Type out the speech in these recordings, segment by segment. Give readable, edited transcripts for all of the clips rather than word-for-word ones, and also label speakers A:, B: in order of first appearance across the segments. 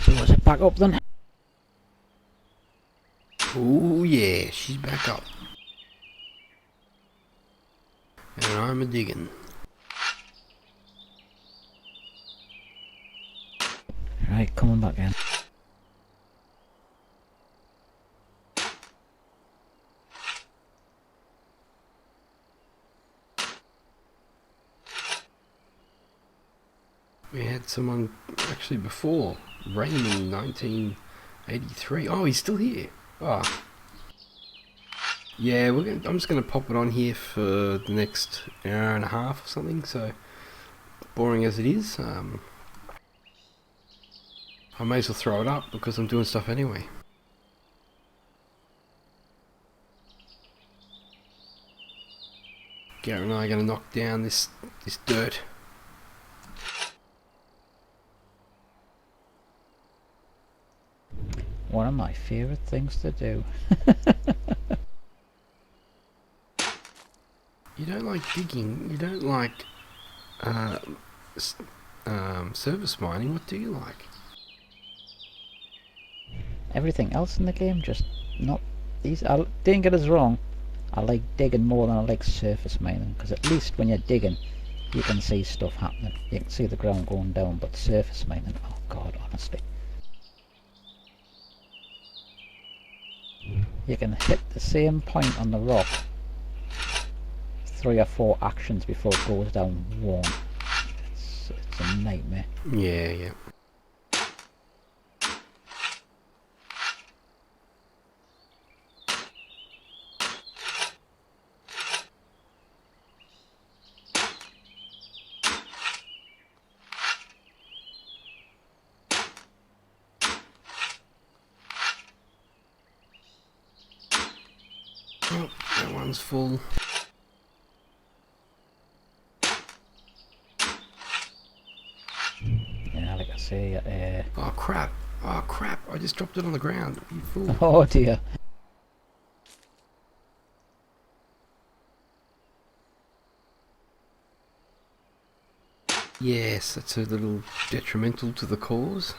A: So was it back up then?
B: Oh yeah, she's back up. And I'm a diggin.
A: Right, coming back in.
B: We had someone actually before, Raymond 1983. Oh, he's still here. Oh. Yeah, I'm just going to pop it on here for the next hour and a half or something, so boring as it is. I may as well throw it up because I'm doing stuff anyway. Garrett and I are going to knock down this dirt.
A: One of my favourite things to do.
B: You don't like digging, you don't like surface mining, what do you like?
A: Everything else in the game, just not these. I didn't get us wrong. I like digging more than I like surface mining, because at least when you're digging, you can see stuff happening. You can see the ground going down, but surface mining, oh god, honestly. You can hit the same point on the rock 3 or 4 actions before it goes down one. It's a nightmare.
B: Yeah. Oh, that one's full.
A: Yeah, like I say,
B: Oh crap, I just dropped it on the ground, you fool.
A: oh dear.
B: Yes, that's a little detrimental to the cause.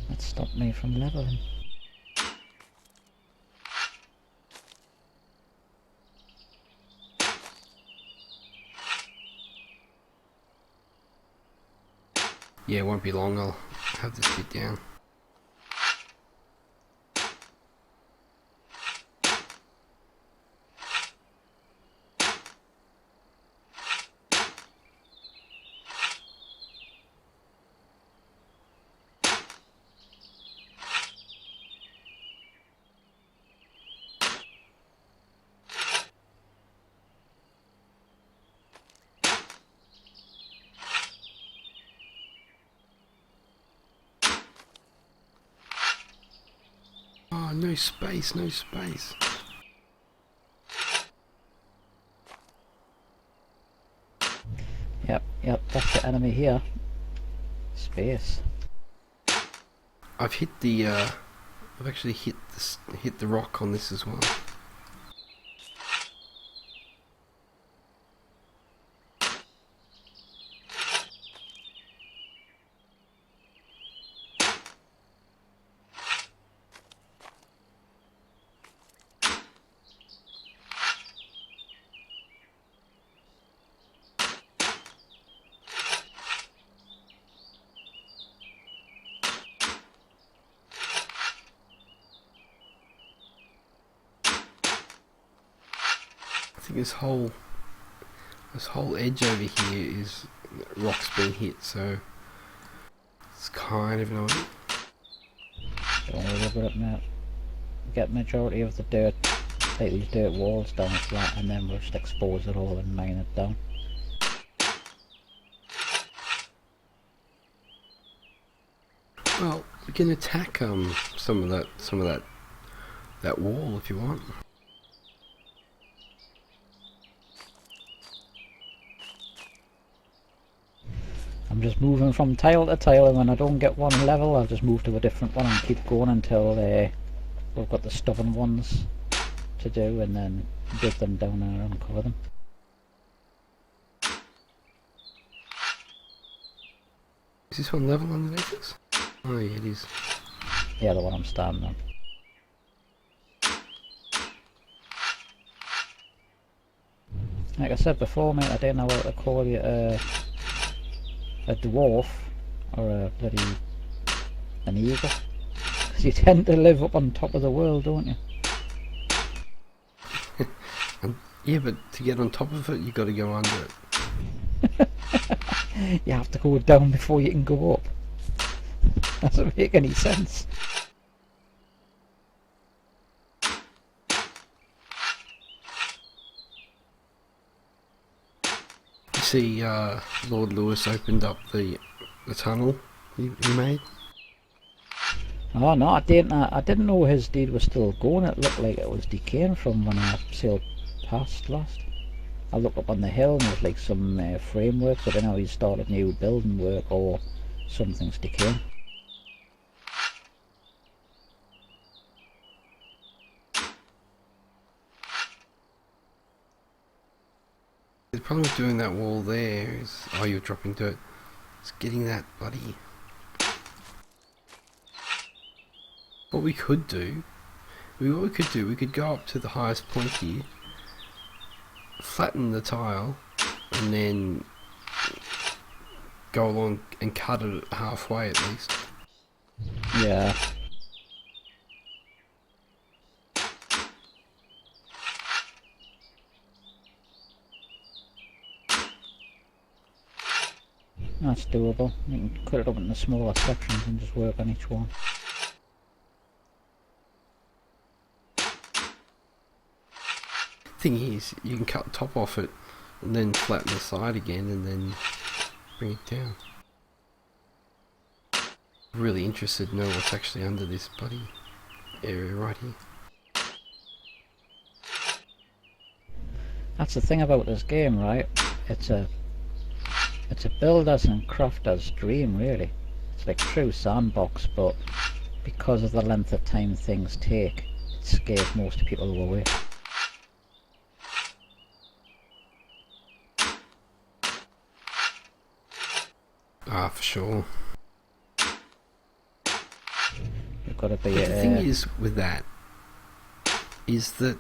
A: That stopped me from leveling.
B: Yeah, it won't be long, I'll have this bit down. Oh, no space, no space.
A: Yep, that's the enemy here. Space.
B: I've hit the, I've actually hit the rock on this as well. I think this whole edge over here is rocks being hit, so it's kind of annoying.
A: Don't worry about it, mate. Get majority of the dirt, take these dirt walls down flat, and then we'll just expose it all and mine it down.
B: Well, we can attack some of that wall if you want.
A: I'm just moving from tile to tile, and when I don't get one level I'll just move to a different one and keep going until we've got the stubborn ones to do, and then dig them down and uncover them.
B: Is this one level underneath us? Oh yeah, it is.
A: Yeah, the one I'm standing on. Like I said before, mate, I didn't know what to call you, a dwarf or an eagle, because you tend to live up on top of the world, don't you?
B: Yeah, but to get on top of it, you got to go under it.
A: You have to go down before you can go up. Doesn't make any sense.
B: You see, Lord Lewis opened up the tunnel he made.
A: Oh no, I didn't know his deed was still going. It looked like it was decaying from when I sailed past last. I looked up on the hill and there was like some framework, so I don't know if he started new building work or something's decaying.
B: The problem with doing that wall there is, oh, you're dropping dirt. It's getting that bloody. What we could do, we could go up to the highest point here, flatten the tile, and then go along and cut it halfway at least.
A: Yeah. That's doable. You can cut it up into smaller sections and just work on each one.
B: Thing is, you can cut the top off it and then flatten the side again and then bring it down. Really interested to know what's actually under this bloody area right here.
A: That's the thing about this game, right? It's a builder's and crafter's dream, really. It's like true sandbox, but because of the length of time things take, it scares most people away.
B: Ah, for sure.
A: You've got to be.
B: But the thing is with that is that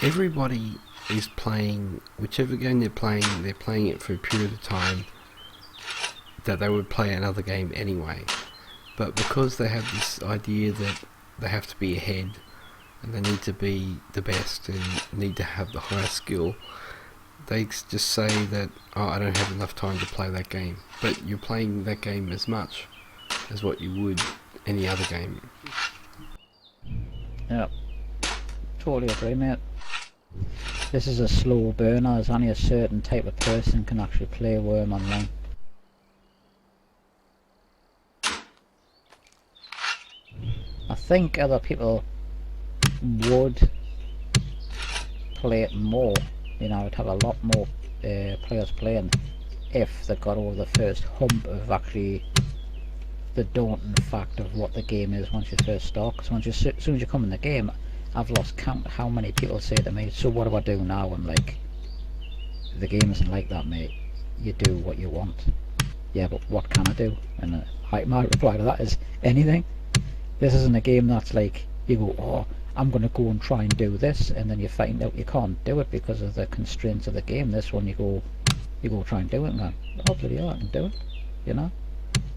B: everybody is playing whichever game they're playing it for a period of time that they would play another game anyway. But because they have this idea that they have to be ahead and they need to be the best and need to have the highest skill, they just say that, oh, I don't have enough time to play that game. But you're playing that game as much as what you would any other game.
A: Yep. Totally agree, mate. This is a slow burner. There's only a certain type of person can actually play Wurm Online. I think other people would play it more. You know, I'd have a lot more players playing if they got over the first hump of actually the daunting fact of what the game is once you first start. Because once as soon as you come in the game, I've lost count how many people say to me, so what do I do now? I'm like, the game isn't like that, mate. You do what you want. Yeah, but what can I do? And my reply to that is anything. This isn't a game that's like, you go, oh, I'm going to go and try and do this, and then you find out you can't do it because of the constraints of the game. This one, you go try and do it, and go, oh, bloody hell, I can do it, you know?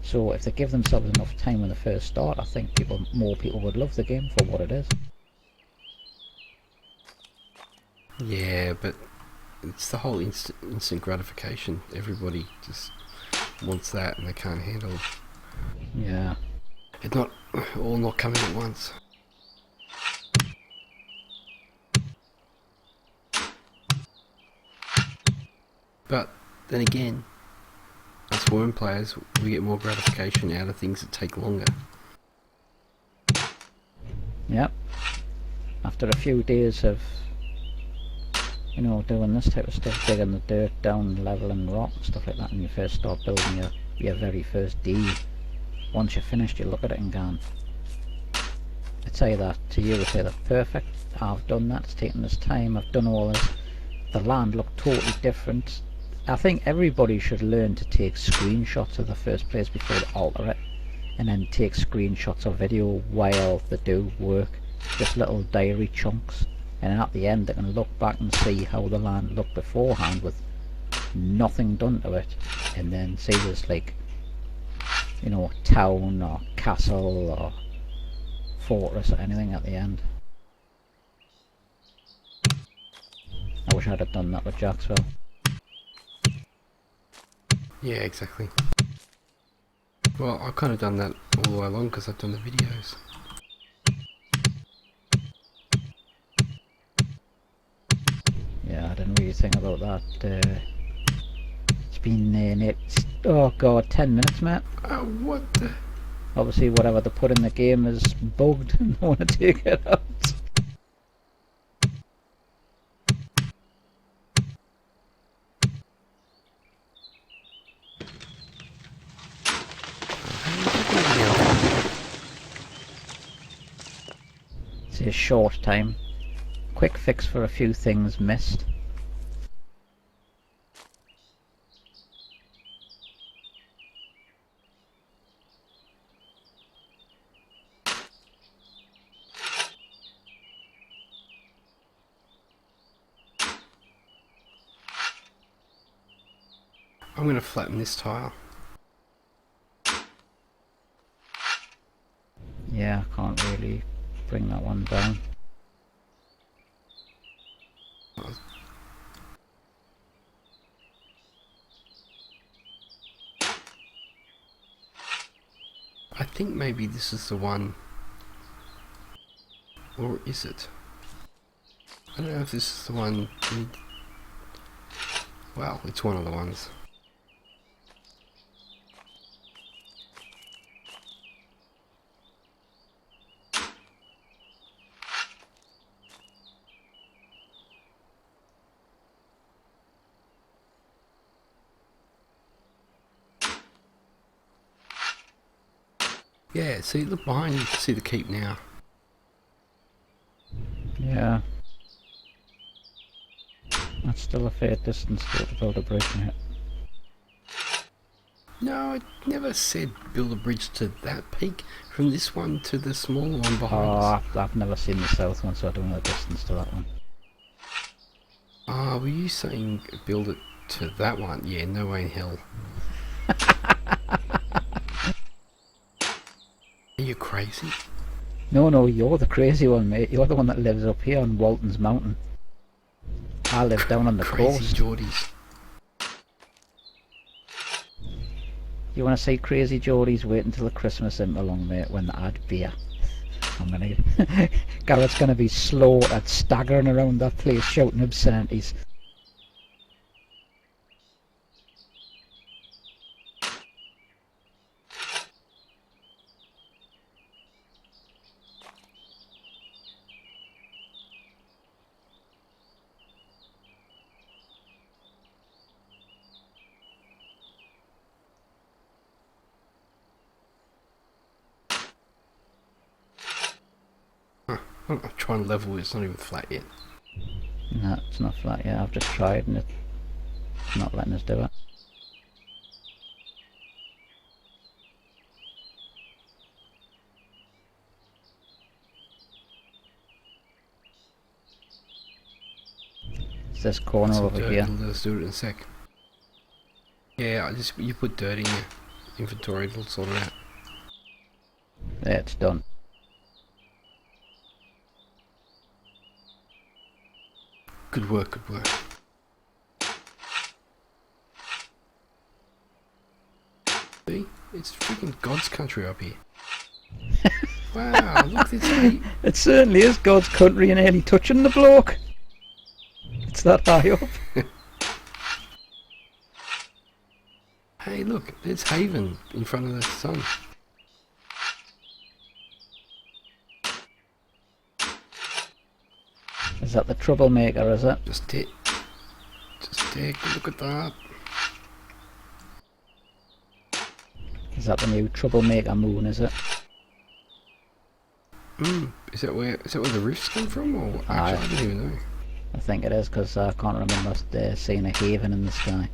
A: So if they give themselves enough time when they first start, I think more people would love the game for what it is.
B: Yeah, but it's the whole instant gratification. Everybody just wants that and they can't handle it.
A: Yeah.
B: It's not all not coming at once. But then again, us Wurm players, we get more gratification out of things that take longer.
A: Yep. After a few days of, you know, doing this type of stuff, digging the dirt down, leveling rock and stuff like that, and you first start building your very first deed, once you're finished, you look at it and go, I'd say that to you, would say that perfect, I've done that, it's taken this time, I've done all this, the land looked totally different. I think everybody should learn to take screenshots of the first place before they alter it, and then take screenshots of video while they do work, just little diary chunks, and then at the end they can look back and see how the land looked beforehand with nothing done to it, and then see there's like, you know, town or castle or fortress or anything at the end. I wish I'd have done that with Jacksville.
B: Yeah, exactly. Well, I've kind of done that all the way along because I've done the videos.
A: Yeah, I didn't really think about that. It's been, oh god, 10 minutes, mate.
B: Oh, what the...
A: Obviously whatever they put in the game is bugged and they want to take it out. It's a short time. Quick fix for a few things missed.
B: I'm going to flatten this tile.
A: Yeah, I can't really bring that one down.
B: I think maybe this is the one, or is it? I don't know if this is the one. Well, it's one of the ones. Yeah, see, look behind you, you can see the keep now.
A: Yeah. That's still a fair distance to build a bridge in it.
B: No, I never said build a bridge to that peak. From this one to the small one behind us.
A: I've never seen the south one, so I don't know the distance to that one.
B: Were you saying build it to that one? Yeah, no way in hell. Are you crazy?
A: No, you're the crazy one, mate. You're the one that lives up here on Walton's Mountain. I live down on the
B: Crazy
A: coast.
B: Geordies.
A: You want to see crazy Geordies? Wait until the Christmas imp along, mate, when they add beer. Garrett's gonna be slaughtered, staggering around that place, shouting obscenities.
B: I'm trying to level it, it's not even flat yet.
A: No, it's not flat yet. I've just tried and it's not letting us do it. It's this corner
B: Some
A: over
B: dirt,
A: here.
B: let's do it in a sec. Yeah, you put dirt in your inventory, it'll sort it out.
A: There, it's done.
B: Good work, good work. See? It's freaking God's country up here. Wow, look, this heat.
A: It certainly is God's country and nearly touching the bloke. It's that high up.
B: Hey, look, there's Haven in front of the sun.
A: Is that the troublemaker, is it?
B: Just take a look at that.
A: Is that the new troublemaker moon, is it?
B: Is that where the rifts come from, or actually, I don't even know.
A: I think it is, because I can't remember seeing a haven in the sky.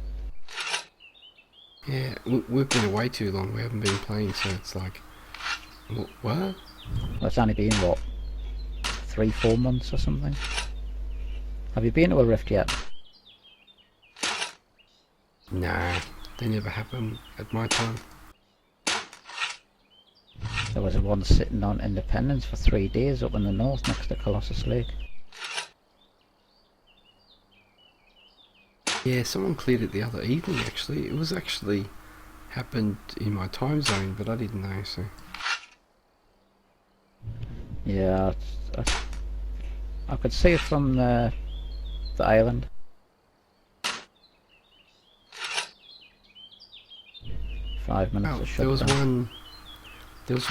B: Yeah, we've been away too long. We haven't been playing, so it's like, what?
A: Well, it's only been, what, 3-4 months or something? Have you been to a rift yet?
B: Nah, they never happen at my time.
A: There was one sitting on Independence for 3 days up in the north next to Colossus Lake.
B: Yeah, someone cleared it the other evening. Actually, it was actually happened in my time zone, but I didn't know. So
A: Yeah, I could see it from the island. Five minutes
B: oh,
A: of
B: there was
A: shutdown.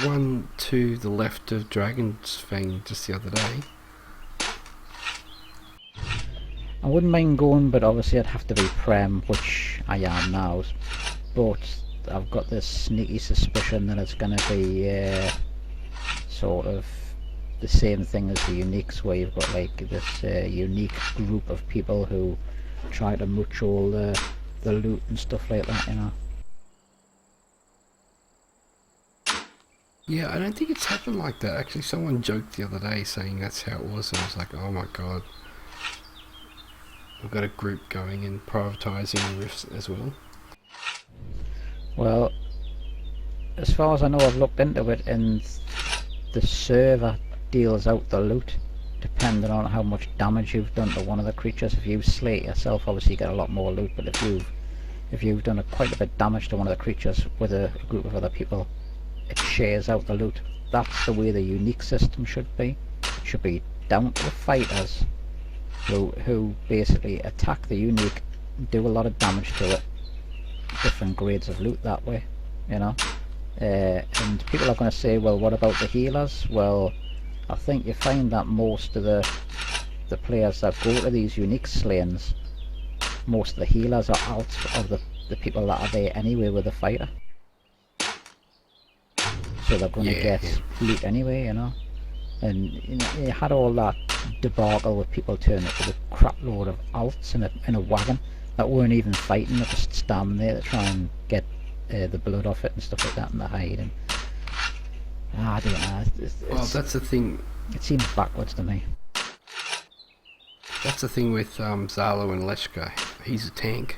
B: one to the left of Dragon's Fang just the other day.
A: I wouldn't mind going, but obviously I'd have to be Prem, which I am now. But I've got this sneaky suspicion that it's going to be sort of the same thing as the Uniques, where you've got like this unique group of people who try to mooch all the loot and stuff like that, you know.
B: Yeah, I don't think it's happened like that. Actually, someone joked the other day saying that's how it was, and I was like, oh my god. We've got a group going and prioritising rifts as well.
A: Well, as far as I know, I've looked into it, and the server deals out the loot depending on how much damage you've done to one of the creatures. If you slay it yourself, obviously you get a lot more loot, but if you've done quite a bit of damage to one of the creatures with a group of other people, it shares out the loot. That's the way the unique system should be. It should be down to the fighters who basically attack the unique, do a lot of damage to it, different grades of loot that way, you know. And people are going to say, well, what about the healers? Well, I think you find that most of the players that go to these unique slayings, most of the healers are out of the people that are there anyway with the fighter. So they're going to get loot anyway, you know. And you know, you had all that debacle with people turning up with a crap load of alts in a wagon that weren't even fighting, they're just standing there to try and get the blood off it and stuff like that in the hide. And I don't know.
B: Well, that's the thing.
A: It seems backwards to me.
B: That's the thing with Zalo and Leshka. He's a tank,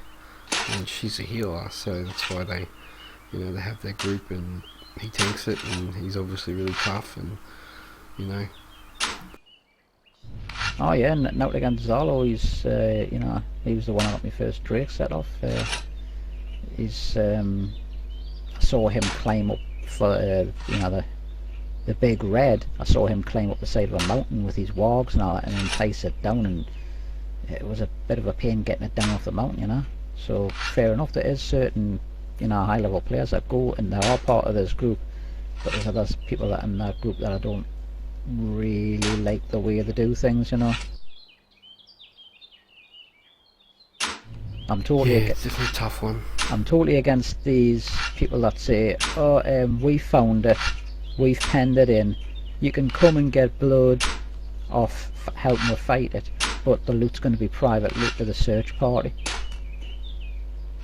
B: and she's a healer, so that's why they have their group, and he tanks it, and he's obviously really tough, and you know.
A: Oh yeah, note against Zalo, he's he was the one that got my first Drake set off. He's I saw him climb up for the big red. I saw him climb up the side of a mountain with his wargs and all that, and entice it down, and it was a bit of a pain getting it down off the mountain, you know. So fair enough, there is certain high level players that go and they are part of this group, but there's other people that in that group that I don't really like the way they do things, you know. I'm totally
B: it's definitely a tough one.
A: I'm totally against these people that say, oh, we found it, we've penned it in, you can come and get blood, off helping us fight it, but the loot's going to be private loot to the search party.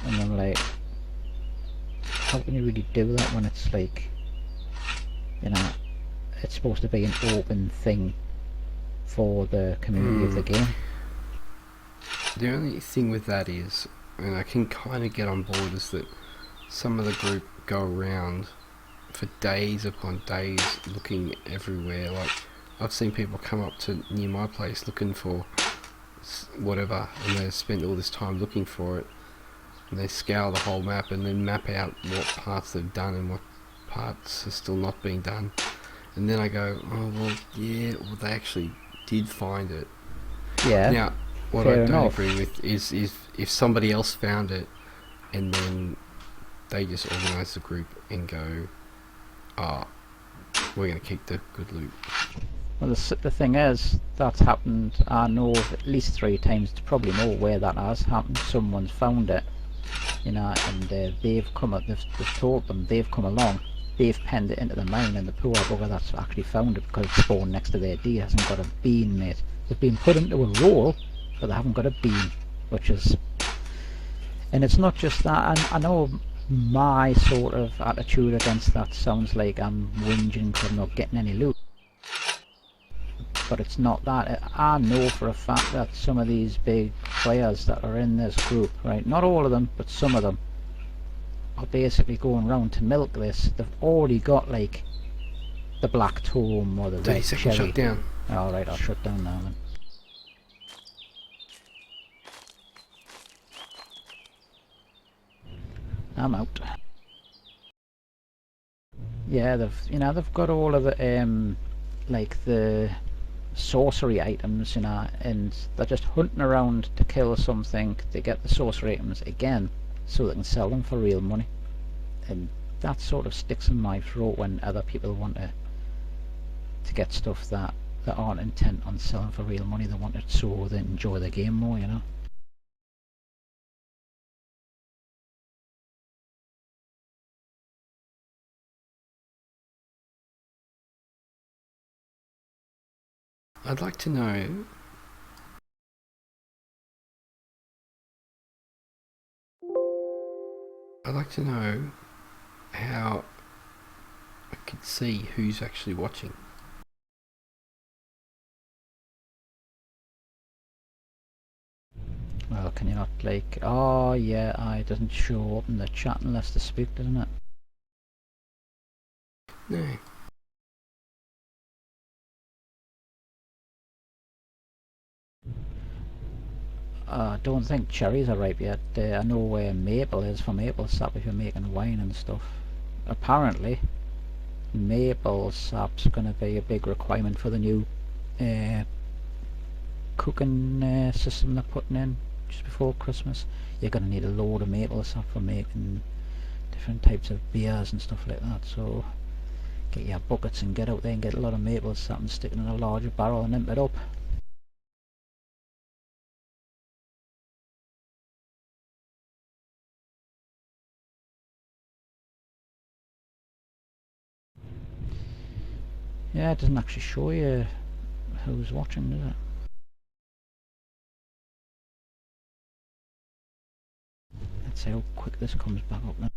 A: And I'm like, how can you really do that when it's like, you know, it's supposed to be an open thing for the community of the game.
B: The only thing with that is, and I can kind of get on board, is that some of the group go around for days upon days looking everywhere. Like, I've seen people come up to near my place looking for whatever, and they spend all this time looking for it, and they scour the whole map and then map out what parts they've done and what parts are still not being done. And then I go, oh well, yeah, well they actually did find it.
A: Yeah.
B: Now, what
A: fair
B: I don't
A: enough.
B: agree with is if somebody else found it and then they just organise the group and go, we're going to keep the good loot.
A: Well, the thing is, that's happened, I know of at least 3 times, probably more where that has happened. Someone's found it, you know, and they've told them, they've come along, they've penned it into the mine, and the poor bugger that's actually found it, because it's spawned next to their D, hasn't got a bean, mate. They've been put into a roll, but they haven't got a bean, which is... And it's not just that, I know my sort of attitude against that sounds like I'm whinging because I'm not getting any loot, but it's not that. I know for a fact that some of these big players that are in this group, right, not all of them, but some of them, are basically going round to milk this. They've already got like the black tome or the
B: 30
A: red
B: seconds
A: cherry.
B: shut down.
A: Alright, I'll shut down now then. I'm out. Yeah, they've got all of the like the sorcery items, you know, and they're just hunting around to kill something to get the sorcery items again, so they can sell them for real money. And that sort of sticks in my throat when other people want to get stuff that aren't intent on selling for real money. They want it so they enjoy the game more, you know.
B: I'd like to know how I could see who's actually watching.
A: Well, can you not like... Oh yeah, it doesn't show up in the chat unless they speak, doesn't it?
B: No.
A: I don't think cherries are ripe yet. I know where maple is for maple sap if you're making wine and stuff. Apparently, maple sap's going to be a big requirement for the new cooking system they're putting in just before Christmas. You're going to need a load of maple sap for making different types of beers and stuff like that. So get your buckets and get out there and get a lot of maple sap and stick it in a larger barrel and imp it up. Yeah, it doesn't actually show you who's watching, does it? Let's see how quick this comes back up now.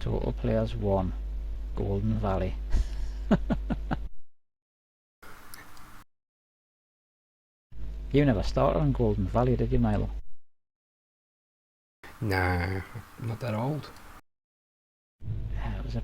A: Total players 1, Golden Valley. You never started on Golden Valley, did you, Milo?
B: No, I'm not that old.
A: Yeah, it was a